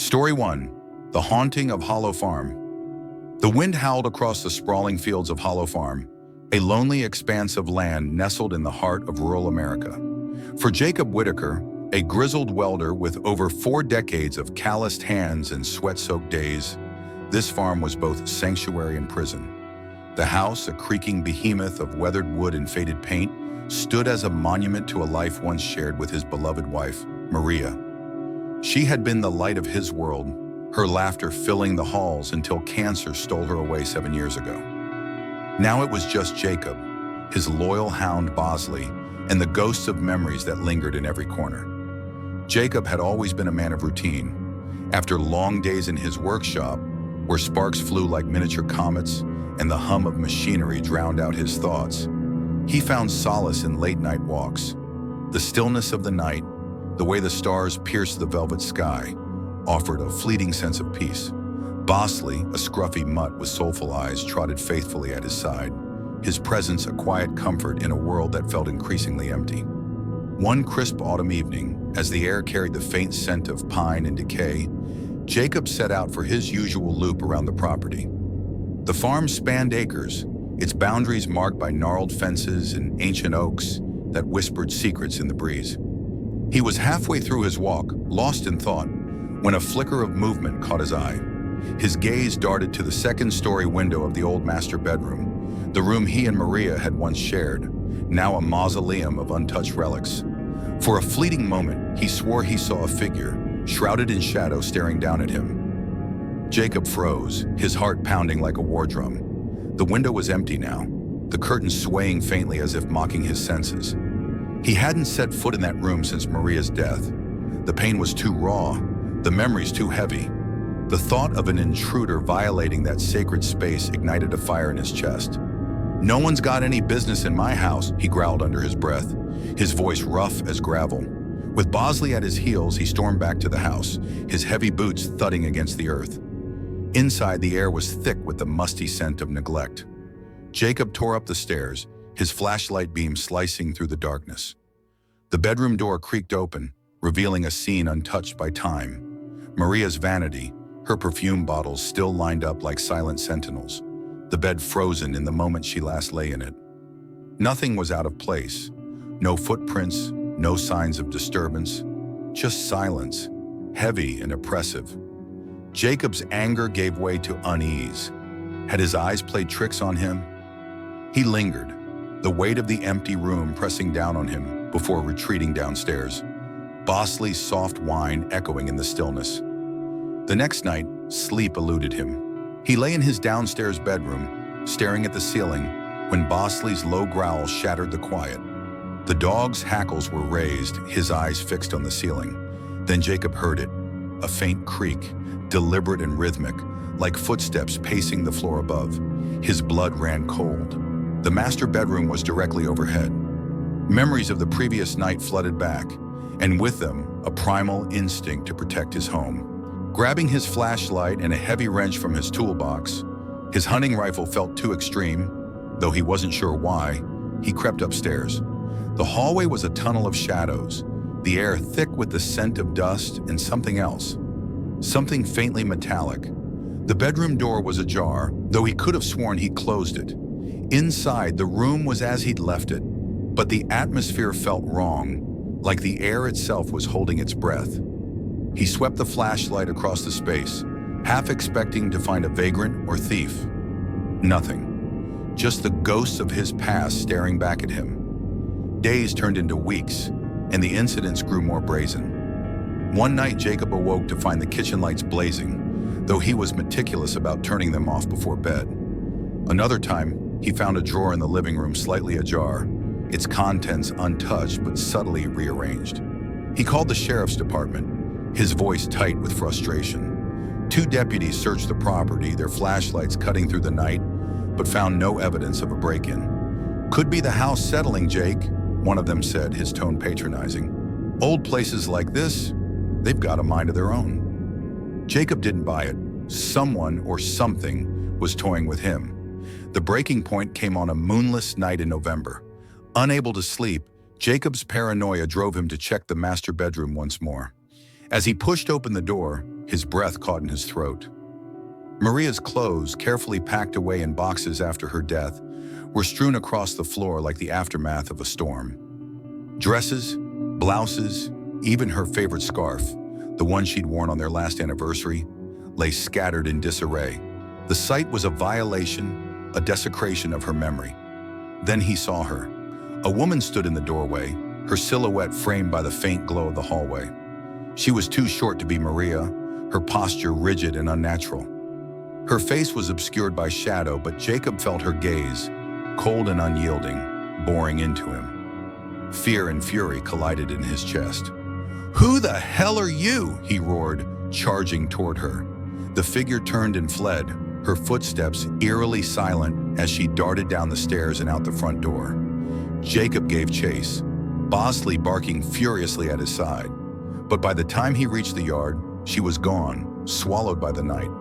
Story 1. The Haunting of Hollow Farm. The wind howled across the sprawling fields of Hollow Farm, a lonely expanse of land nestled in the heart of rural America. For Jacob Whitaker, a grizzled welder with over 4 decades of calloused hands and sweat-soaked days, this farm was both sanctuary and prison. The house, a creaking behemoth of weathered wood and faded paint, stood as a monument to a life once shared with his beloved wife, Maria. She had been the light of his world, her laughter filling the halls until cancer stole her away 7 years ago. Now it was just Jacob, his loyal hound Bosley, and the ghosts of memories that lingered in every corner. Jacob had always been a man of routine. After long days in his workshop, where sparks flew like miniature comets and the hum of machinery drowned out his thoughts, he found solace in late-night walks. The stillness of the night, the way the stars pierced the velvet sky, offered a fleeting sense of peace. Bosley, a scruffy mutt with soulful eyes, trotted faithfully at his side, his presence a quiet comfort in a world that felt increasingly empty. One crisp autumn evening, as the air carried the faint scent of pine and decay, Jacob set out for his usual loop around the property. The farm spanned acres, its boundaries marked by gnarled fences and ancient oaks that whispered secrets in the breeze. He was halfway through his walk, lost in thought, when a flicker of movement caught his eye. His gaze darted to the second-story window of the old master bedroom, the room he and Maria had once shared, now a mausoleum of untouched relics. For a fleeting moment, he swore he saw a figure, shrouded in shadow, staring down at him. Jacob froze, his heart pounding like a war drum. The window was empty now, the curtains swaying faintly as if mocking his senses. He hadn't set foot in that room since Maria's death. The pain was too raw, the memories too heavy. The thought of an intruder violating that sacred space ignited a fire in his chest. "No one's got any business in my house," he growled under his breath, his voice rough as gravel. With Bosley at his heels, he stormed back to the house, his heavy boots thudding against the earth. Inside, the air was thick with the musty scent of neglect. Jacob tore up the stairs, his flashlight beam slicing through the darkness. The bedroom door creaked open, revealing a scene untouched by time. Maria's vanity, her perfume bottles still lined up like silent sentinels, the bed frozen in the moment she last lay in it. Nothing was out of place. No footprints, no signs of disturbance, just silence, heavy and oppressive. Jacob's anger gave way to unease. Had his eyes played tricks on him? He lingered, the weight of the empty room pressing down on him before retreating downstairs, Bosley's soft whine echoing in the stillness. The next night, sleep eluded him. He lay in his downstairs bedroom, staring at the ceiling, when Bosley's low growl shattered the quiet. The dog's hackles were raised, his eyes fixed on the ceiling. Then Jacob heard it, a faint creak, deliberate and rhythmic, like footsteps pacing the floor above. His blood ran cold. The master bedroom was directly overhead. Memories of the previous night flooded back, and with them, a primal instinct to protect his home. Grabbing his flashlight and a heavy wrench from his toolbox, his hunting rifle felt too extreme, though he wasn't sure why, he crept upstairs. The hallway was a tunnel of shadows, the air thick with the scent of dust and something else, something faintly metallic. The bedroom door was ajar, though he could have sworn he closed it. Inside, the room was as he'd left it, but the atmosphere felt wrong, like the air itself was holding its breath. He swept the flashlight across the space, half expecting to find a vagrant or thief. Nothing. Just the ghosts of his past staring back at him. Days turned into weeks, and the incidents grew more brazen. One night, Jacob awoke to find the kitchen lights blazing, though he was meticulous about turning them off before bed. Another time, he found a drawer in the living room slightly ajar, its contents untouched but subtly rearranged. He called the sheriff's department, his voice tight with frustration. 2 deputies searched the property, their flashlights cutting through the night, but found no evidence of a break-in. "Could be the house settling, Jake," one of them said, his tone patronizing. "Old places like this, they've got a mind of their own." Jacob didn't buy it. Someone or something was toying with him. The breaking point came on a moonless night in November. Unable to sleep, Jacob's paranoia drove him to check the master bedroom once more. As he pushed open the door, his breath caught in his throat. Maria's clothes, carefully packed away in boxes after her death, were strewn across the floor like the aftermath of a storm. Dresses, blouses, even her favorite scarf, the one she'd worn on their last anniversary, lay scattered in disarray. The sight was a violation, a desecration of her memory. Then he saw her. A woman stood in the doorway, her silhouette framed by the faint glow of the hallway. She was too short to be Maria, her posture rigid and unnatural. Her face was obscured by shadow, but Jacob felt her gaze, cold and unyielding, boring into him. Fear and fury collided in his chest. "Who the hell are you?" he roared, charging toward her. The figure turned and fled, her footsteps eerily silent as she darted down the stairs and out the front door. Jacob gave chase, Bosley barking furiously at his side. But by the time he reached the yard, she was gone, swallowed by the night.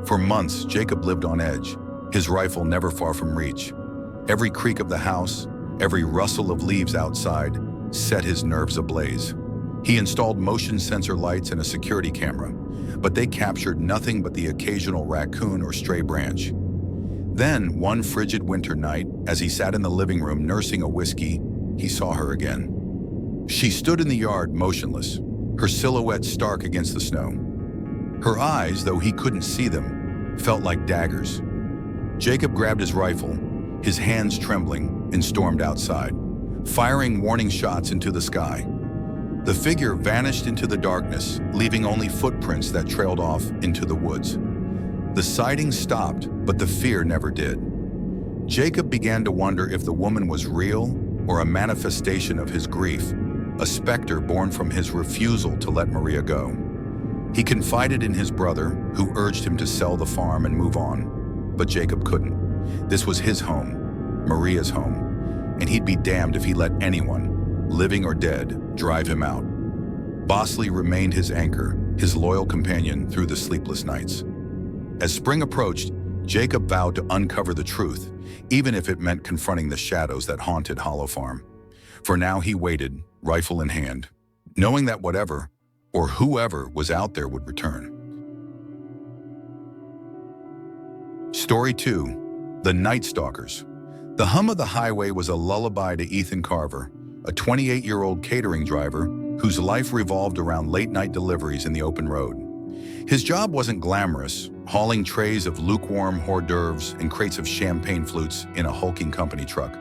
For months, Jacob lived on edge, his rifle never far from reach. Every creak of the house, every rustle of leaves outside, set his nerves ablaze. He installed motion sensor lights and a security camera, but they captured nothing but the occasional raccoon or stray branch. Then, one frigid winter night, as he sat in the living room nursing a whiskey, he saw her again. She stood in the yard, motionless, her silhouette stark against the snow. Her eyes, though he couldn't see them, felt like daggers. Jacob grabbed his rifle, his hands trembling, and stormed outside, firing warning shots into the sky. The figure vanished into the darkness, leaving only footprints that trailed off into the woods. The sighting stopped, but the fear never did. Jacob began to wonder if the woman was real or a manifestation of his grief, a specter born from his refusal to let Maria go. He confided in his brother, who urged him to sell the farm and move on, but Jacob couldn't. This was his home, Maria's home, and he'd be damned if he let anyone, living or dead, drive him out. Bosley remained his anchor, his loyal companion through the sleepless nights. As spring approached, Jacob vowed to uncover the truth, even if it meant confronting the shadows that haunted Hollow Farm. For now he waited, rifle in hand, knowing that whatever, or whoever was out there would return. Story 2. The Night Stalkers. The hum of the highway was a lullaby to Ethan Carver, a 28-year-old catering driver whose life revolved around late-night deliveries in the open road. His job wasn't glamorous, hauling trays of lukewarm hors d'oeuvres and crates of champagne flutes in a hulking company truck,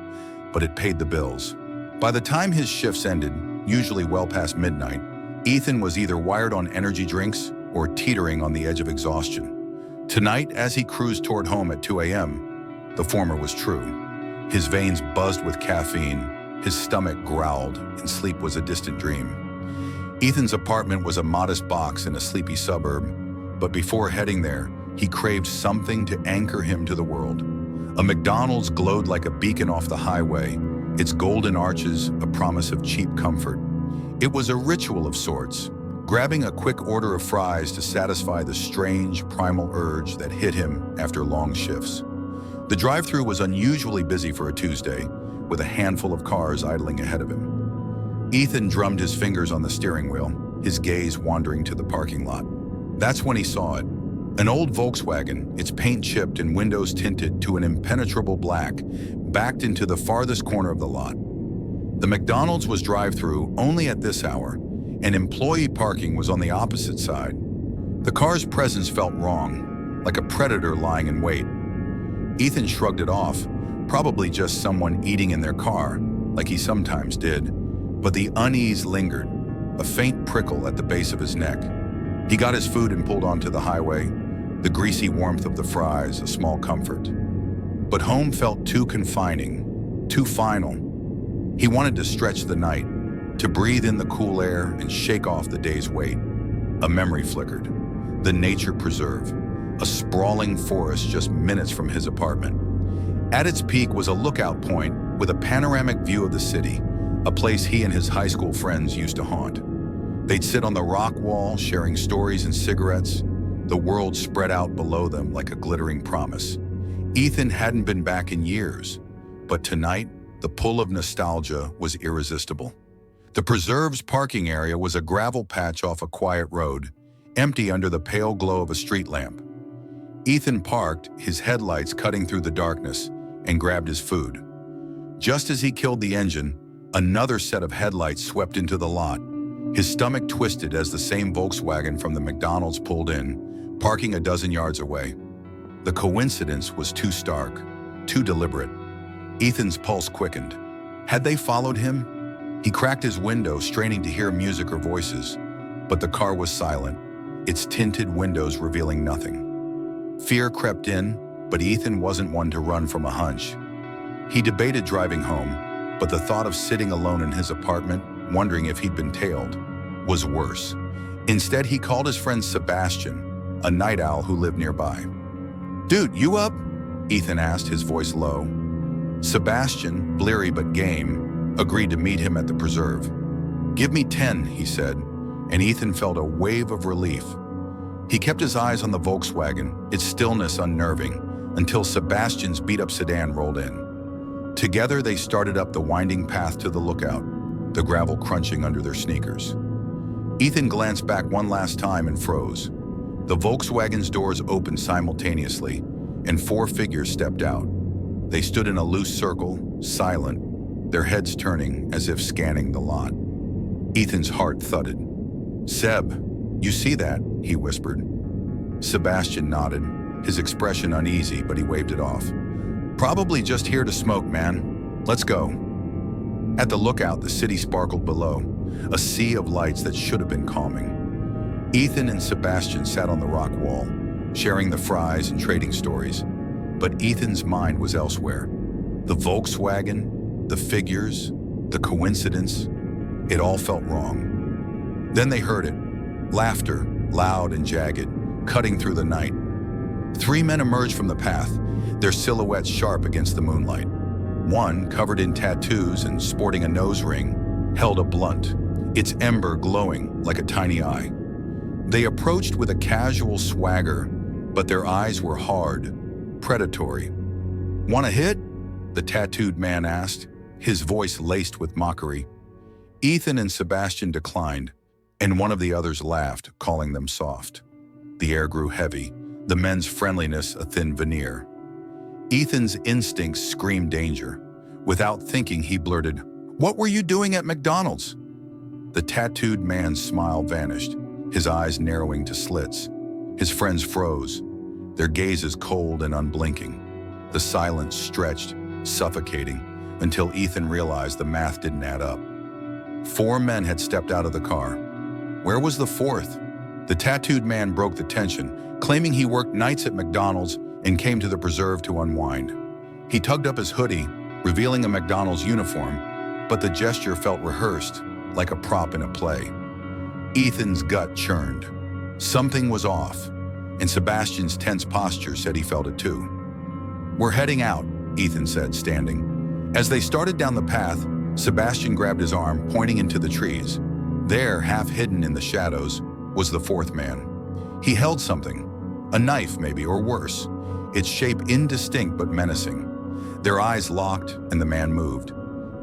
but it paid the bills. By the time his shifts ended, usually well past midnight, Ethan was either wired on energy drinks or teetering on the edge of exhaustion. Tonight, as he cruised toward home at 2 a.m., the former was true. His veins buzzed with caffeine, his stomach growled, and sleep was a distant dream. Ethan's apartment was a modest box in a sleepy suburb, but before heading there, he craved something to anchor him to the world. A McDonald's glowed like a beacon off the highway, its golden arches a promise of cheap comfort. It was a ritual of sorts, grabbing a quick order of fries to satisfy the strange, primal urge that hit him after long shifts. The drive-thru was unusually busy for a Tuesday, with a handful of cars idling ahead of him. Ethan drummed his fingers on the steering wheel, his gaze wandering to the parking lot. That's when he saw it. An old Volkswagen, its paint chipped and windows tinted to an impenetrable black, backed into the farthest corner of the lot. The McDonald's was drive-thru only at this hour, and employee parking was on the opposite side. The car's presence felt wrong, like a predator lying in wait. Ethan shrugged it off, probably just someone eating in their car, like he sometimes did, but the unease lingered, a faint prickle at the base of his neck. He got his food and pulled onto the highway, the greasy warmth of the fries a small comfort. But home felt too confining, too final. He wanted to stretch the night, to breathe in the cool air and shake off the day's weight. A memory flickered. The nature preserve, a sprawling forest just minutes from his apartment. At its peak was a lookout point with a panoramic view of the city, a place he and his high school friends used to haunt. They'd sit on the rock wall, sharing stories and cigarettes, the world spread out below them like a glittering promise. Ethan hadn't been back in years, but tonight, the pull of nostalgia was irresistible. The preserve's parking area was a gravel patch off a quiet road, empty under the pale glow of a street lamp. Ethan parked, his headlights cutting through the darkness, and grabbed his food. Just as he killed the engine, another set of headlights swept into the lot. His stomach twisted as the same Volkswagen from the McDonald's pulled in, parking a dozen yards away. The coincidence was too stark, too deliberate. Ethan's pulse quickened. Had they followed him? He cracked his window, straining to hear music or voices, but the car was silent, its tinted windows revealing nothing. Fear crept in, but Ethan wasn't one to run from a hunch. He debated driving home, but the thought of sitting alone in his apartment, wondering if he'd been tailed, was worse. Instead, he called his friend Sebastian, a night owl who lived nearby. "Dude, you up?" Ethan asked, his voice low. Sebastian, bleary but game, agreed to meet him at the preserve. "Give me 10, he said, and Ethan felt a wave of relief. He kept his eyes on the Volkswagen, its stillness unnerving, until Sebastian's beat-up sedan rolled in. Together, they started up the winding path to the lookout, the gravel crunching under their sneakers. Ethan glanced back one last time and froze. The Volkswagen's doors opened simultaneously, and 4 figures stepped out. They stood in a loose circle, silent, their heads turning as if scanning the lot. Ethan's heart thudded. "Seb, you see that?" he whispered. Sebastian nodded, his expression uneasy, but he waved it off. "Probably just here to smoke, man. Let's go." At the lookout, the city sparkled below, a sea of lights that should have been calming. Ethan and Sebastian sat on the rock wall, sharing the fries and trading stories. But Ethan's mind was elsewhere. The Volkswagen, the figures, the coincidence, it all felt wrong. Then they heard it, laughter, loud and jagged, cutting through the night. 3 men emerged from the path, their silhouettes sharp against the moonlight. One, covered in tattoos and sporting a nose ring, held a blunt, its ember glowing like a tiny eye. They approached with a casual swagger, but their eyes were hard, predatory. "Want a hit?" the tattooed man asked, his voice laced with mockery. Ethan and Sebastian declined, and one of the others laughed, calling them soft. The air grew heavy, the men's friendliness a thin veneer. Ethan's instincts screamed danger. Without thinking, he blurted, "What were you doing at McDonald's?" The tattooed man's smile vanished, his eyes narrowing to slits. His friends froze, their gazes cold and unblinking. The silence stretched, suffocating, until Ethan realized the math didn't add up. 4 men had stepped out of the car. Where was the 4th? The tattooed man broke the tension, claiming he worked nights at McDonald's and came to the preserve to unwind. He tugged up his hoodie, revealing a McDonald's uniform, but the gesture felt rehearsed, like a prop in a play. Ethan's gut churned. Something was off, and Sebastian's tense posture said he felt it too. "We're heading out," Ethan said, standing. As they started down the path, Sebastian grabbed his arm, pointing into the trees. There, half hidden in the shadows, was the 4th man. He held something, a knife maybe, or worse, its shape indistinct but menacing. Their eyes locked, and the man moved.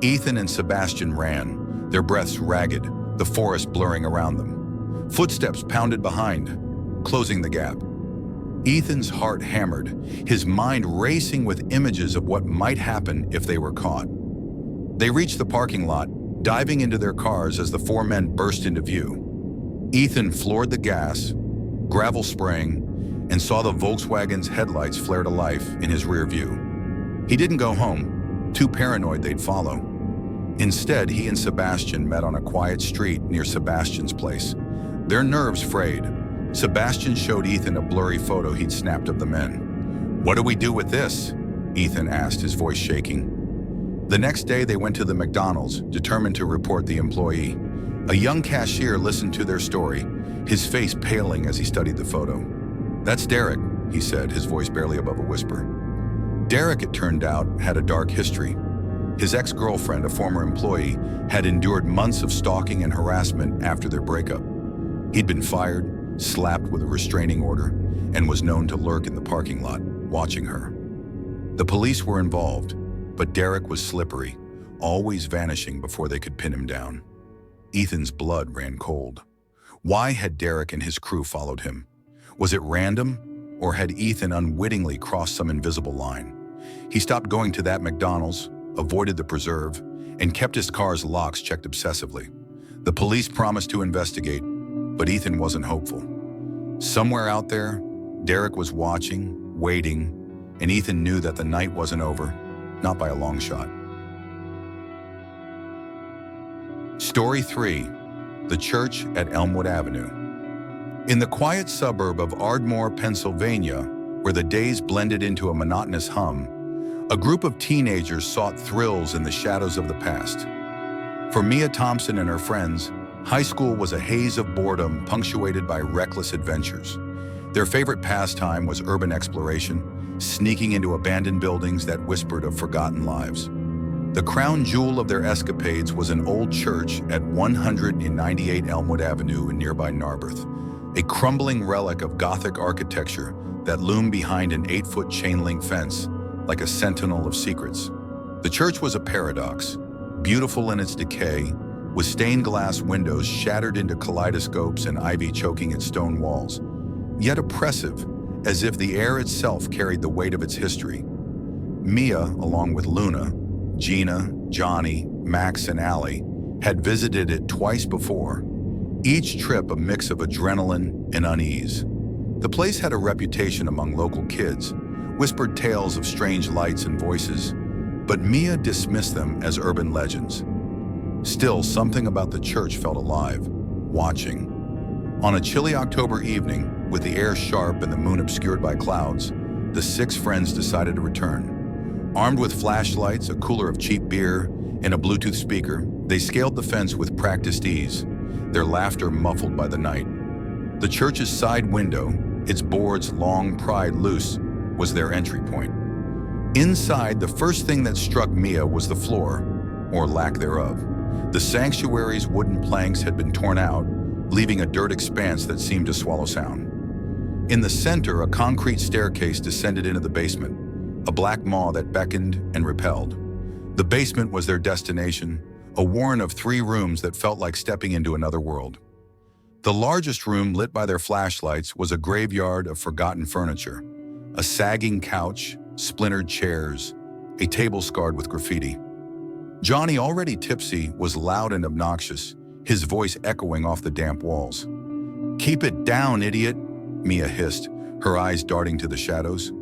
Ethan and Sebastian ran, their breaths ragged, the forest blurring around them. Footsteps pounded behind, closing the gap. Ethan's heart hammered, his mind racing with images of what might happen if they were caught. They reached the parking lot, diving into their cars as the 4 men burst into view. Ethan floored the gas, gravel spraying, and saw the Volkswagen's headlights flare to life in his rear view. He didn't go home, too paranoid they'd follow. Instead, he and Sebastian met on a quiet street near Sebastian's place. Their nerves frayed. Sebastian showed Ethan a blurry photo he'd snapped of the men. "What do we do with this?" Ethan asked, his voice shaking. The next day, they went to the McDonald's, determined to report the employee. A young cashier listened to their story, his face paling as he studied the photo. "That's Derek," he said, his voice barely above a whisper. Derek, it turned out, had a dark history. His ex-girlfriend, a former employee, had endured months of stalking and harassment after their breakup. He'd been fired, slapped with a restraining order, and was known to lurk in the parking lot, watching her. The police were involved, but Derek was slippery, always vanishing before they could pin him down. Ethan's blood ran cold. Why had Derek and his crew followed him? Was it random, or had Ethan unwittingly crossed some invisible line? He stopped going to that McDonald's, avoided the preserve, and kept his car's locks checked obsessively. The police promised to investigate, but Ethan wasn't hopeful. Somewhere out there, Derek was watching, waiting, and Ethan knew that the night wasn't over, not by a long shot. Story 3. The Church at Elmwood Avenue. In the quiet suburb of Ardmore, Pennsylvania, where the days blended into a monotonous hum, a group of teenagers sought thrills in the shadows of the past. For Mia Thompson and her friends, high school was a haze of boredom punctuated by reckless adventures. Their favorite pastime was urban exploration, sneaking into abandoned buildings that whispered of forgotten lives. The crown jewel of their escapades was an old church at 198 Elmwood Avenue in nearby Narberth, a crumbling relic of Gothic architecture that loomed behind an 8-foot chain-link fence, like a sentinel of secrets. The church was a paradox, beautiful in its decay, with stained glass windows shattered into kaleidoscopes and ivy choking its stone walls, yet oppressive, as if the air itself carried the weight of its history. Mia, along with Luna, Gina, Johnny, Max, and Allie, had visited it twice before, each trip a mix of adrenaline and unease. The place had a reputation among local kids, whispered tales of strange lights and voices, but Mia dismissed them as urban legends. Still, something about the church felt alive, watching. On a chilly October evening, with the air sharp and the moon obscured by clouds, the 6 friends decided to return. Armed with flashlights, a cooler of cheap beer, and a Bluetooth speaker, they scaled the fence with practiced ease, their laughter muffled by the night. The church's side window, its boards long pried loose, was their entry point. Inside, the first thing that struck Mia was the floor, or lack thereof. The sanctuary's wooden planks had been torn out, leaving a dirt expanse that seemed to swallow sound. In the center, a concrete staircase descended into the basement, a black maw that beckoned and repelled. The basement was their destination, a warren of 3 rooms that felt like stepping into another world. The largest room, lit by their flashlights, was a graveyard of forgotten furniture. A sagging couch, splintered chairs, a table scarred with graffiti. Johnny, already tipsy, was loud and obnoxious, his voice echoing off the damp walls. "Keep it down, idiot," Mia hissed, her eyes darting to the shadows.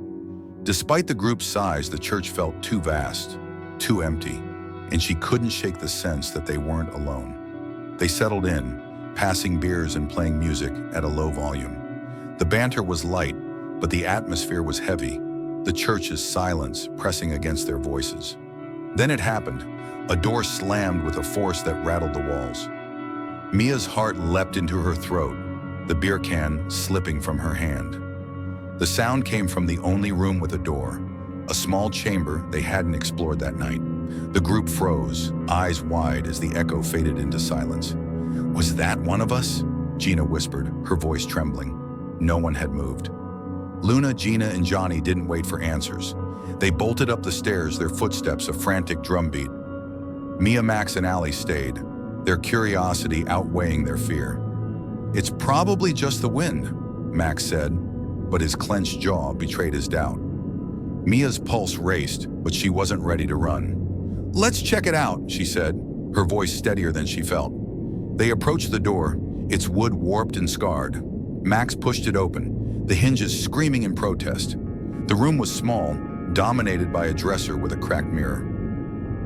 Despite the group's size, the church felt too vast, too empty, and she couldn't shake the sense that they weren't alone. They settled in, passing beers and playing music at a low volume. The banter was light, but the atmosphere was heavy, the church's silence pressing against their voices. Then it happened. A door slammed with a force that rattled the walls. Mia's heart leapt into her throat, the beer can slipping from her hand. The sound came from the only room with a door, a small chamber they hadn't explored that night. The group froze, eyes wide as the echo faded into silence. "Was that one of us?" Gina whispered, her voice trembling. No one had moved. Luna, Gina, and Johnny didn't wait for answers. They bolted up the stairs, their footsteps a frantic drumbeat. Mia, Max, and Allie stayed, their curiosity outweighing their fear. "It's probably just the wind," Max said, but his clenched jaw betrayed his doubt. Mia's pulse raced, but she wasn't ready to run. "Let's check it out," she said, her voice steadier than she felt. They approached the door, its wood warped and scarred. Max pushed it open, the hinges screaming in protest. The room was small, dominated by a dresser with a cracked mirror.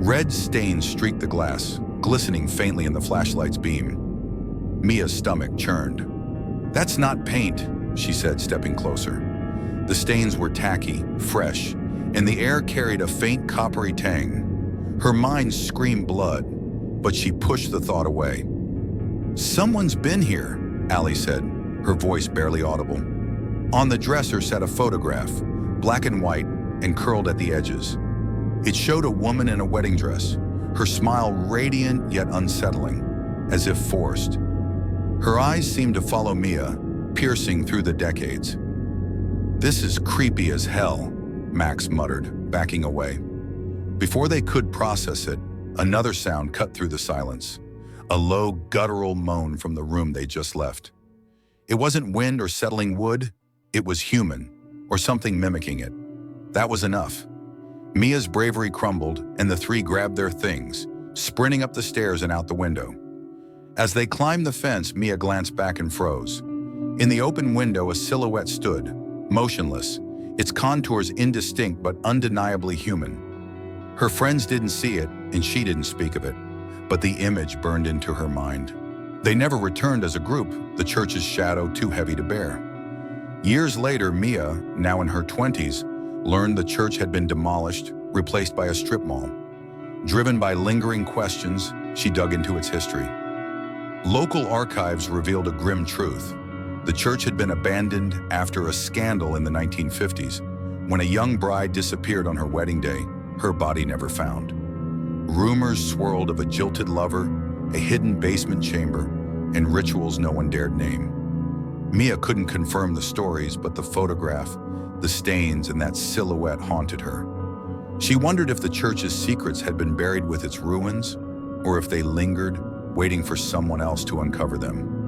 Red stains streaked the glass, glistening faintly in the flashlight's beam. Mia's stomach churned. "That's not paint," she said, stepping closer. The stains were tacky, fresh, and the air carried a faint coppery tang. Her mind screamed blood, but she pushed the thought away. "Someone's been here," Allie said, her voice barely audible. On the dresser sat a photograph, black and white and curled at the edges. It showed a woman in a wedding dress, her smile radiant yet unsettling, as if forced. Her eyes seemed to follow Mia, piercing through the decades. "This is creepy as hell," Max muttered, backing away. Before they could process it, another sound cut through the silence. a low, guttural moan from the room they just left. It wasn't wind or settling wood, it was human, or something mimicking it. That was enough. Mia's bravery crumbled, and the three grabbed their things, sprinting up the stairs and out the window. As they climbed the fence, Mia glanced back and froze. In the open window, a silhouette stood, motionless, its contours indistinct but undeniably human. Her friends didn't see it, and she didn't speak of it, but the image burned into her mind. They never returned as a group, the church's shadow too heavy to bear. Years later, Mia, now in her 20s, learned the church had been demolished, replaced by a strip mall. Driven by lingering questions, she dug into its history. Local archives revealed a grim truth. The church had been abandoned after a scandal in the 1950s, when a young bride disappeared on her wedding day, her body never found. Rumors swirled of a jilted lover, a hidden basement chamber, and rituals no one dared name. Mia couldn't confirm the stories, but the photograph, the stains, and that silhouette haunted her. She wondered if the church's secrets had been buried with its ruins, or if they lingered, waiting for someone else to uncover them.